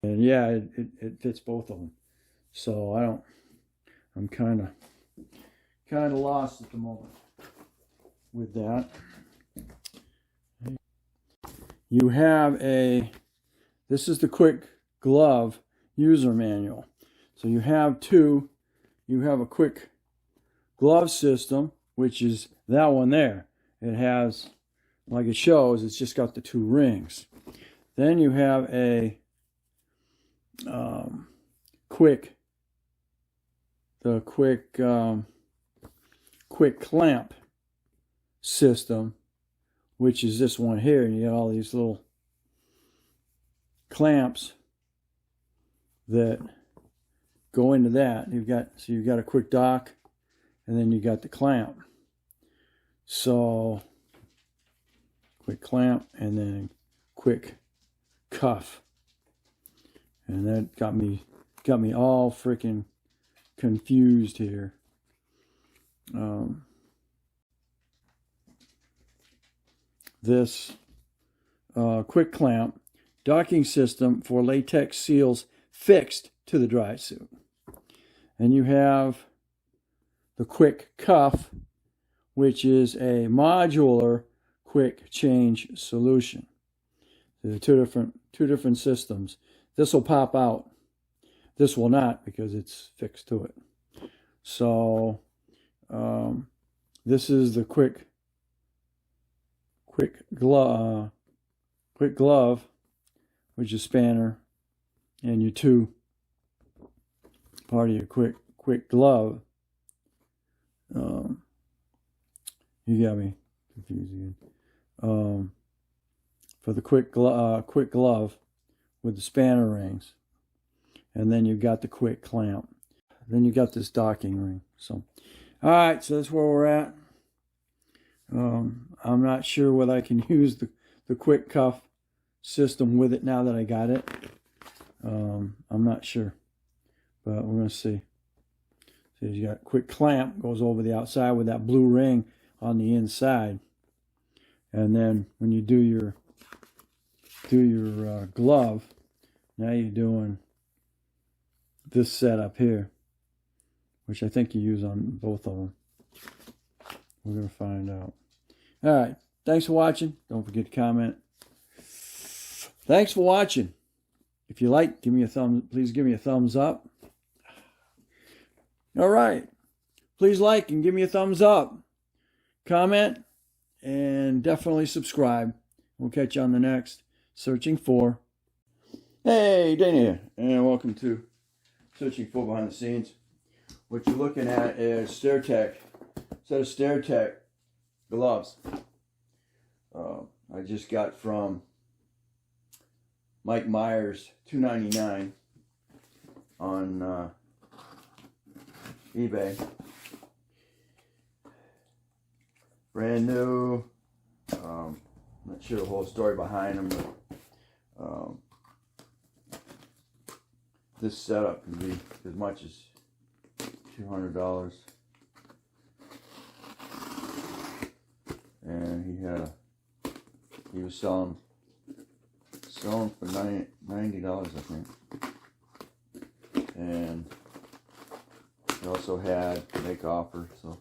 And yeah, it fits both of them. So I'm kind of lost at the moment with that. You have this is the quick glove user manual. So you have a quick glove system, which is that one there. It has, like it shows, it's just got the 2 rings. Then you have a quick clamp system, which is this one here. And you got all these little clamps that go into that. You've got a quick dock, and then you got the clamp. So quick clamp and then quick cuff. And that got me all freaking confused here. This quick clamp docking system for latex seals fixed to the dry suit. And you have the quick cuff, which is a modular quick change solution. There are two different systems. This will pop out. This will not, because it's fixed to it. So this is the quick glove, which is spanner, and your 2 part of your quick glove. You got me confused again. For the quick glove with the spanner rings, and then you've got the quick clamp. Then you got this docking ring. So, all right, so that's where we're at. I'm not sure whether I can use the quick cuff system with it now that I got it. I'm not sure, but we're gonna see. So you got quick clamp, goes over the outside with that blue ring on the inside, and then when you do your glove, now you're doing this setup here, which I think you use on both of them. We're going to find out. All right. Thanks for watching. Don't forget to comment. Thanks for watching. If you like, please give me a thumbs up. All right. Please like and give me a thumbs up. Comment and definitely subscribe. We'll catch you on the next Searching For. Hey, Dana here, and welcome to Searching For Behind the Scenes. What you're looking at is StairTech, set of StairTech gloves. I just got from Mike Myers, $2.99 on eBay. Brand new. Not sure the whole story behind them, but this setup can be as much as $200. And he was selling for $90, I think. And he also had make offer, so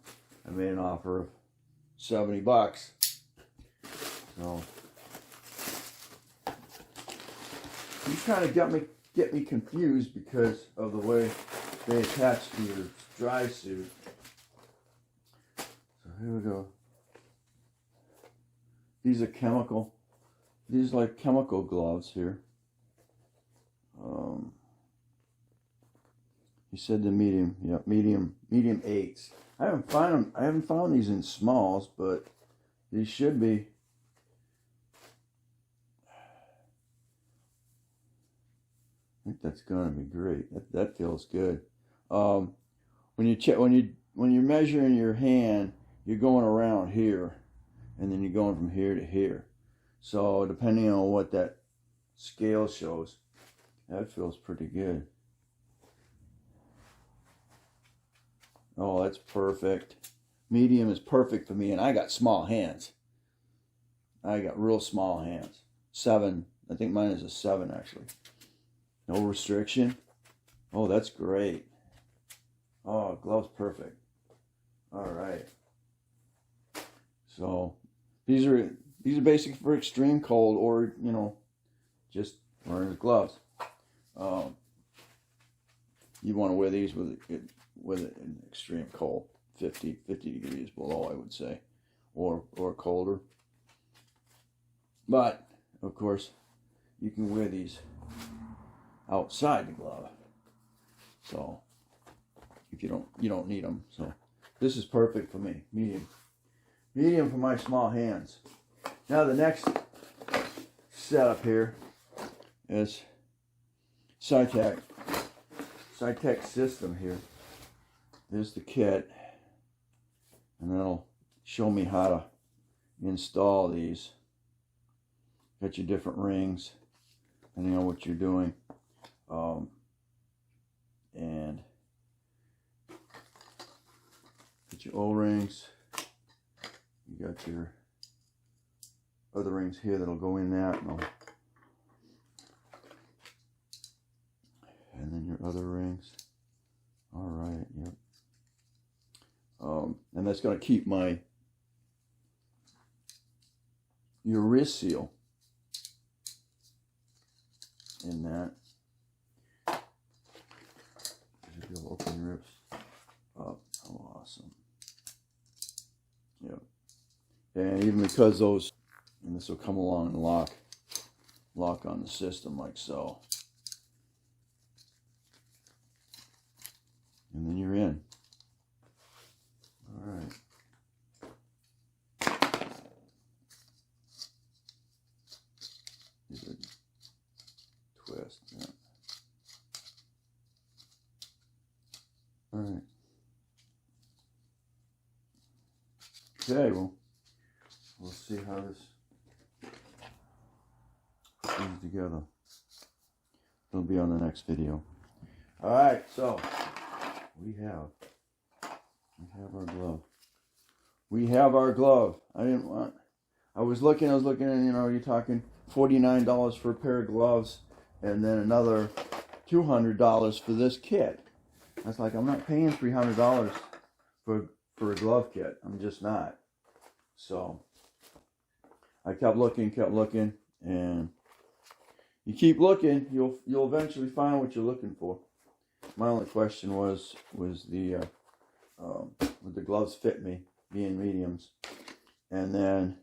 I made an offer of $70. So you kind of get me confused because of the way they attach to your dry suit. So here we go. These are chemical. These are like chemical gloves here. He said the medium. Yep, medium 8s. I haven't found these in smalls, but these should be. I think that's gonna be great. That feels good. When you measure in your hand, you're going around here, and then you're going from here to here. So depending on what that scale shows, that feels pretty good. Oh, that's perfect. Medium is perfect for me, and I got small hands. I got real small hands. 7. I think mine is a 7 actually. No restriction. Oh, that's great. Oh, gloves perfect. All right. So these are basic for extreme cold, or just wearing gloves. You want to wear these with an extreme cold, 50 degrees below, I would say, or colder. But of course, you can wear these outside the glove. So if you don't need them. So this is perfect for me, medium for my small hands. Now the next setup here is Cytec system here. There's the kit, and that'll show me how to install these. Got your different rings, depending on what you're doing, and get your O-rings. You got your other rings here that'll go in that, and then your other rings. All right, yep. And that's going to keep your wrist seal in that. You'll open your wrist up. Oh, awesome. Yep. And even because those, and this will come along and lock on the system like so. And then you're in. All right. Twist. Yeah. All right. Okay, well, we'll see how this comes together. It'll be on the next video. All right, so we have our glove. We have our glove. I was looking, and you're talking $49 for a pair of gloves, and then another $200 for this kit. I was like, I'm not paying $300 for a glove kit. I'm just not. So I kept looking, and you keep looking, you'll eventually find what you're looking for. My only question was the would the gloves fit me, being mediums, and then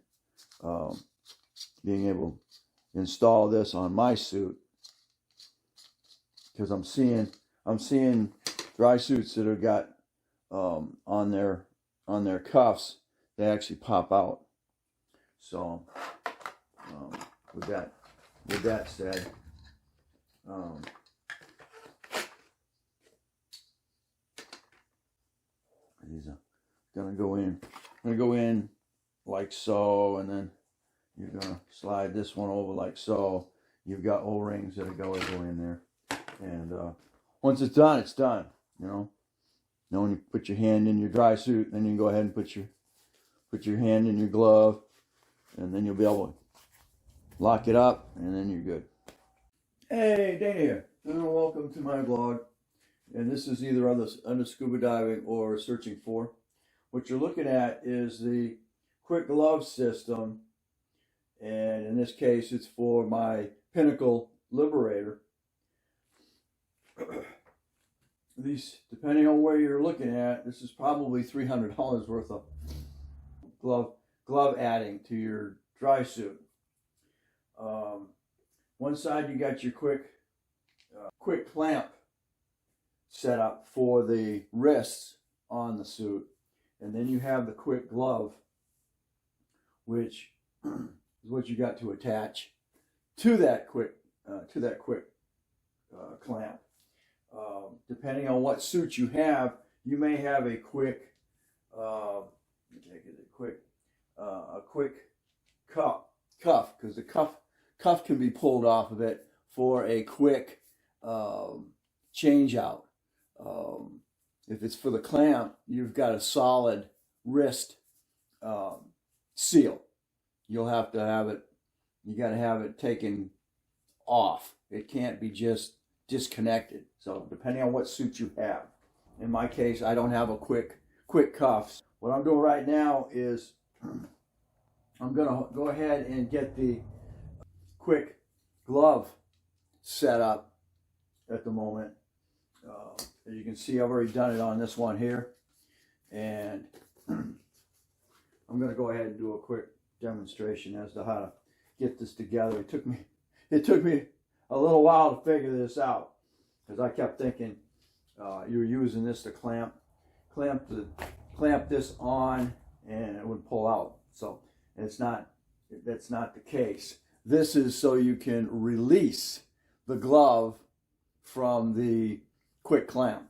being able to install this on my suit, because I'm seeing dry suits that have got on their cuffs, they actually pop out. So with that said, these are gonna go in. I'm gonna go in like so, and then you're gonna slide this one over like so. You've got O-rings that go in there, and once it's done, it's done. Now when you put your hand in your dry suit, then you can go ahead and put your hand in your glove, and then you'll be able to lock it up, and then you're good. Hey, Dana here, and welcome to my blog. And this is either under scuba diving or searching for. What you're looking at is the quick glove system, and in this case, it's for my Pinnacle Liberator. These, depending on where you're looking at, this is probably $300 worth of glove adding to your dry suit. One side you got your quick clamp set up for the wrists on the suit, and then you have the quick glove, which is what you got to attach to that quick clamp. Depending on what suit you have, you may have a quick cuff, because the cuff can be pulled off of it for a quick change out. If it's for the clamp, you've got a solid wrist seal. You'll have to have it. You got to have it taken off. It can't be just disconnected. So depending on what suit you have. In my case, I don't have a quick cuffs. What I'm doing right now is I'm gonna go ahead and get the quick glove set up at the moment. As you can see, I've already done it on this one here, and I'm going to go ahead and do a quick demonstration as to how to get this together. It took me a little while to figure this out, because I kept thinking you were using this to clamp this on and it would pull out. So that's not the case. This is so you can release the glove from the quick clamp.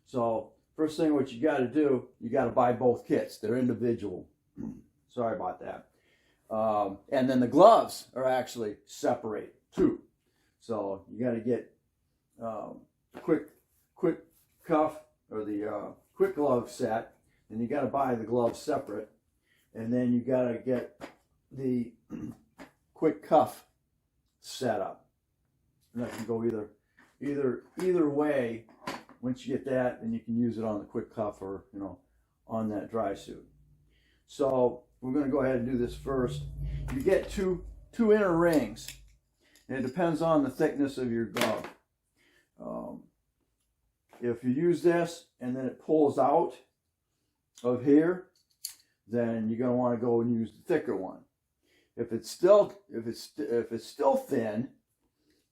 So first thing what you got to do, you got to buy both kits. They're individual. Sorry about that. And then the gloves are actually separate too. So you got to get quick cuff or the quick glove set, and you got to buy the gloves separate, and then you got to get the quick cuff set up. And that can go either way. Once you get that, then you can use it on the quick cuff or on that dry suit. So we're going to go ahead and do this first. You get two inner rings, and it depends on the thickness of your glove. If you use this and then it pulls out of here, then you're going to want to go and use the thicker one. If it's still thin,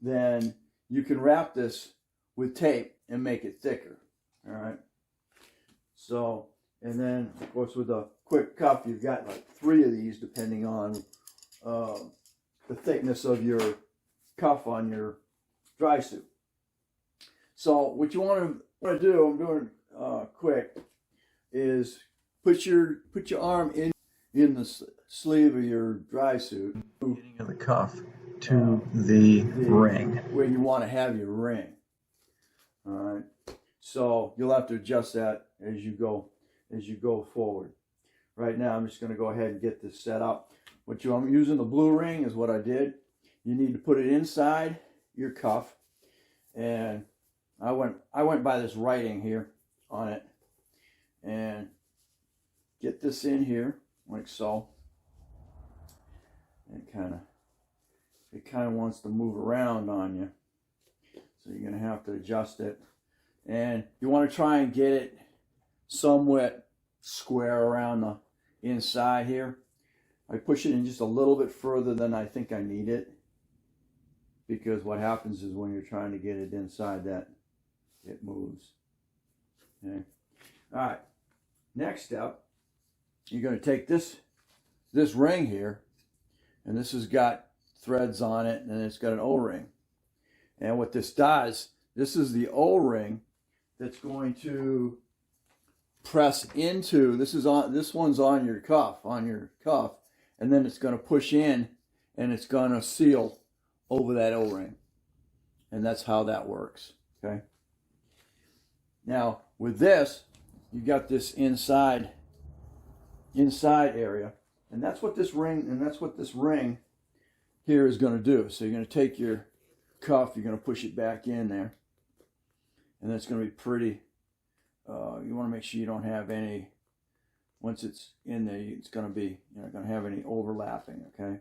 then you can wrap this with tape and make it thicker. All right. So, and then of course with the quick cuff, you've got like 3 of these depending on the thickness of your cuff on your dry suit. So what you want to do, I'm doing quick, is put your arm in the sleeve of your dry suit, beginning of the cuff to the ring where you want to have your ring. All right. So you'll have to adjust that as you go forward. Right now, I'm just going to go ahead and get this set up. I'm using the blue ring is what I did. You need to put it inside your cuff, and I went by this writing here on it, and get this in here like so. And it kind of wants to move around on you, so you're going to have to adjust it. And you want to try and get it somewhat square around the inside here. I push it in just a little bit further than I think I need it, because what happens is when you're trying to get it inside that, it moves. Okay. All right. Next step, you're going to take this ring here, and this has got threads on it, and it's got an O-ring. And what this does, this is the O-ring that's going to press into, this one's on your cuff, and then it's going to push in, and it's going to seal over that O-ring. And that's how that works. Okay. Now with this, you got this inside area, and that's what this ring here is going to do. So you're going to take your cuff, you're going to push it back in there, and that's going to be pretty. You want to make sure you don't have any. Once it's in there, it's going to be, you're not going to have any overlapping. Okay.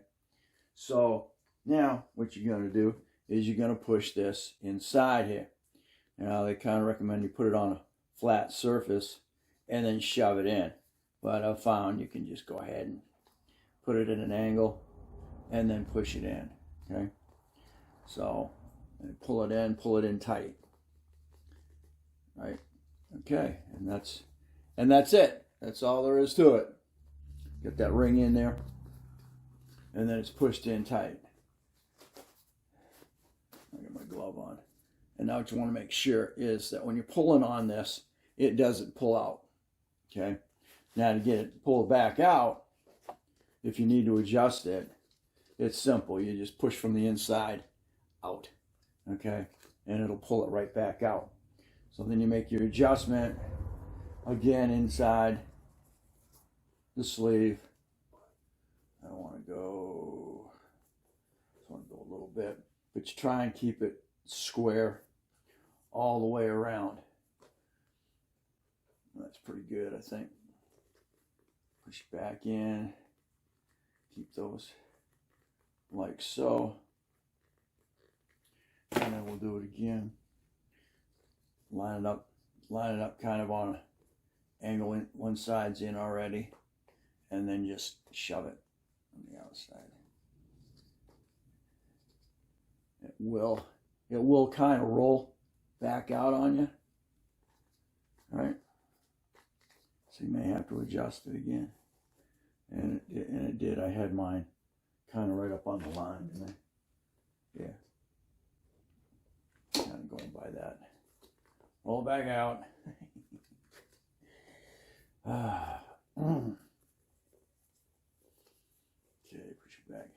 So now what you're going to do is you're going to push this inside here. Now they kind of recommend you put it on a flat surface and then shove it in. But I've found you can just go ahead and put it at an angle and then push it in. Okay. So pull it in tight. Right. Okay. And that's it. That's all there is to it. Get that ring in there, and then it's pushed in tight. I got my glove on. And now what you want to make sure is that when you're pulling on this, it doesn't pull out. Okay. Now to get it pulled back out, if you need to adjust it, it's simple. You just push from the inside out. Okay. And it'll pull it right back out. So then you make your adjustment again inside the sleeve. I just want to go a little bit, but you try and keep it square all the way around. That's pretty good, I think. Push back in. Keep those like so. And then we'll do it again. Line it up kind of on an angle. In, one side's in already. And then just shove it on the outside. It will kind of roll back out on you. All right. So you may have to adjust it again. And it did. I had mine kind of right up on the line, didn't I? Yeah. Kind of going by that. Roll it back out. Okay, push it back.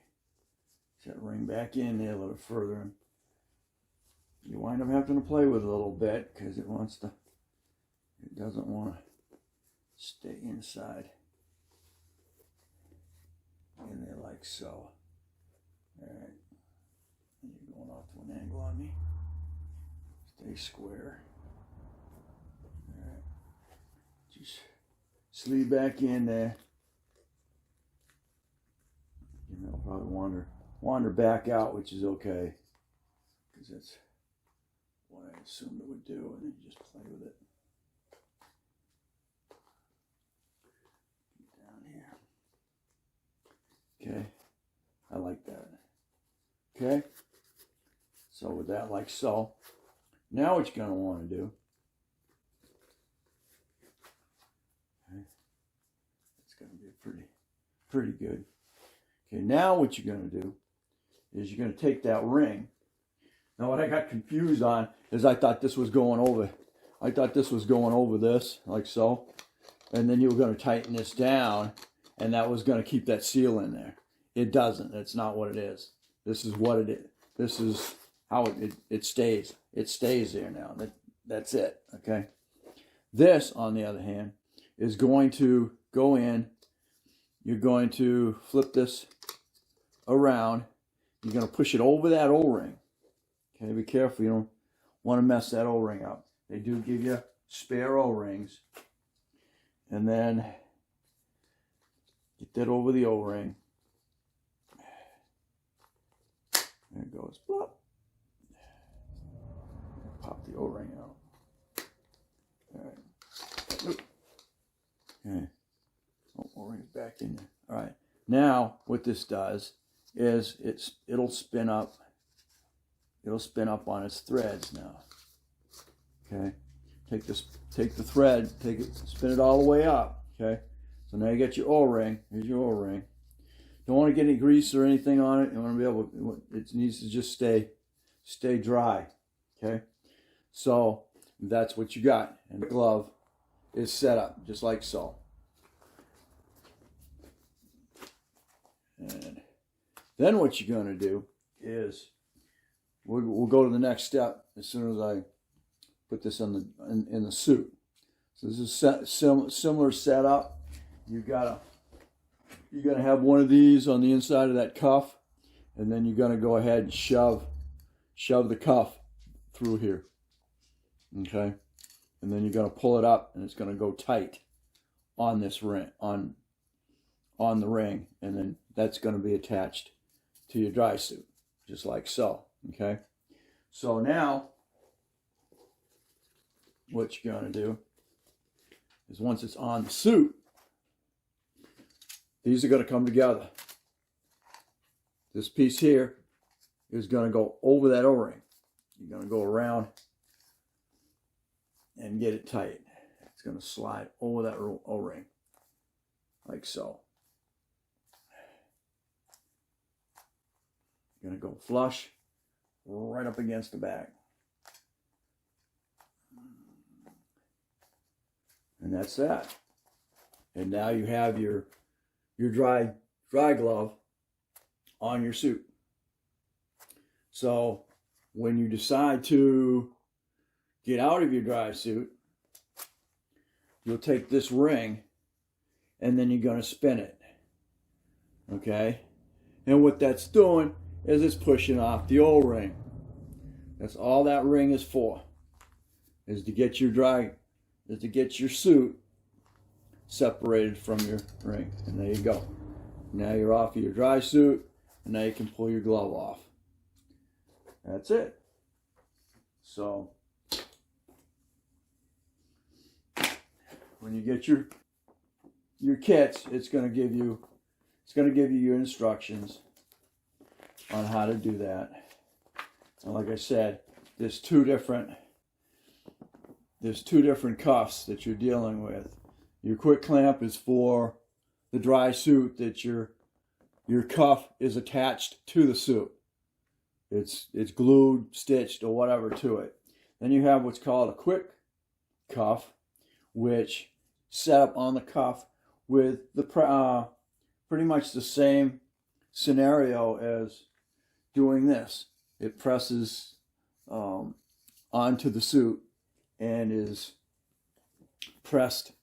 Set that ring back in there a little further. You wind up having to play with it a little bit because it doesn't want to stay inside. In there like so. Alright. You're going off to an angle on me. Stay square. Alright. Just sleeve back in there. And it'll probably wander back out, which is okay. Because that's what I assumed it would do, and then you just play with it. Okay, I like that. Okay, so with that like so, now what you're going to want to do, okay, it's going to be pretty good. Okay, now what you're going to do is you're going to take that ring. Now what I got confused on is I thought this was going over this, like so, and then you were going to tighten this down, and that was going to keep that seal in there. It doesn't. That's not what it is. This is what it is. This is how it stays. It stays there now. That's it. Okay. This, on the other hand, is going to go in. You're going to flip this around. You're going to push it over that O-ring. Okay. Be careful. You don't want to mess that O-ring up. They do give you spare O-rings. And then get that over the O-ring. There it goes. Plop. Pop the O-ring out. All right. Okay. Oh, O-ring's back in there. All right. Now, what this does is it'll spin up. It'll spin up on its threads now. Okay. Take the thread, spin it all the way up. Okay. So now you got your O-ring. Here's your O-ring. Don't want to get any grease or anything on it. You want to be able. It needs to just stay dry. Okay. So that's what you got, and the glove is set up just like so. And then what you're going to do is we'll go to the next step as soon as I put this in the suit. So this is similar setup. You're gonna have one of these on the inside of that cuff, and then you're gonna go ahead and shove the cuff through here. Okay, and then you're gonna pull it up, and it's gonna go tight on this ring, on the ring, and then that's gonna be attached to your dry suit, just like so. Okay, so now what you're gonna do is once it's on the suit, these are going to come together. This piece here is going to go over that O-ring. You're going to go around and get it tight. It's going to slide over that O-ring like so. You're going to go flush right up against the back. And that's that. And now you have your dry glove on your suit. So when you decide to get out of your dry suit, you'll take this ring and then you're going to spin it. Okay? And what that's doing is it's pushing off the O-ring. That's all that ring is for. Is to get your suit separated from your ring. And there you go. Now you're off of your dry suit, and now you can pull your glove off. That's it. So when you get your kits, it's going to give you your instructions on how to do that. And like I said, there's two different cuffs that you're dealing with. Your quick clamp is for the dry suit that your cuff is attached to the suit. It's glued, stitched, or whatever to it. Then you have what's called a quick cuff, which set up on the cuff with the pretty much the same scenario as doing this. It presses onto the suit and is pressed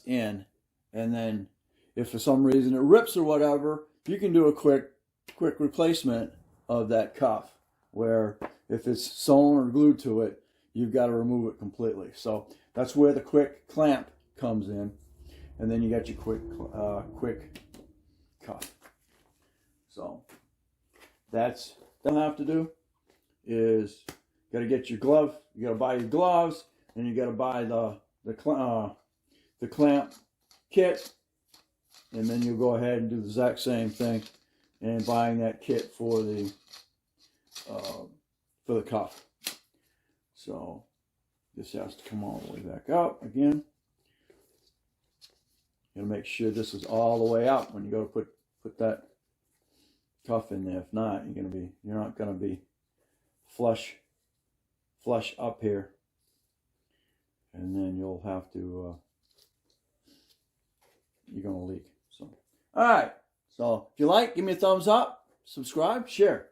in, and then if for some reason it rips or whatever, you can do a quick replacement of that cuff, where if it's sewn or glued to it, you've got to remove it completely. So that's where the quick clamp comes in, and then you got your quick cuff. So that's all you have to do is you got to get your glove. You got to buy your gloves, and you got to buy the clamp kit, and then you'll go ahead and do the exact same thing and buying that kit for the cuff. So this has to come all the way back up again. You gotta make sure this is all the way up when you go to put that cuff in there. If not, you're not gonna be flush up here, and then you'll have to you're gonna leak. So all right, so if you like, give me a thumbs up, subscribe, share,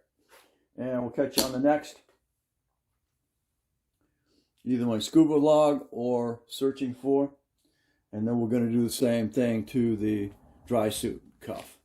and we'll catch you on the next either my scuba log or searching for, and then we're going to do the same thing to the dry suit cuff.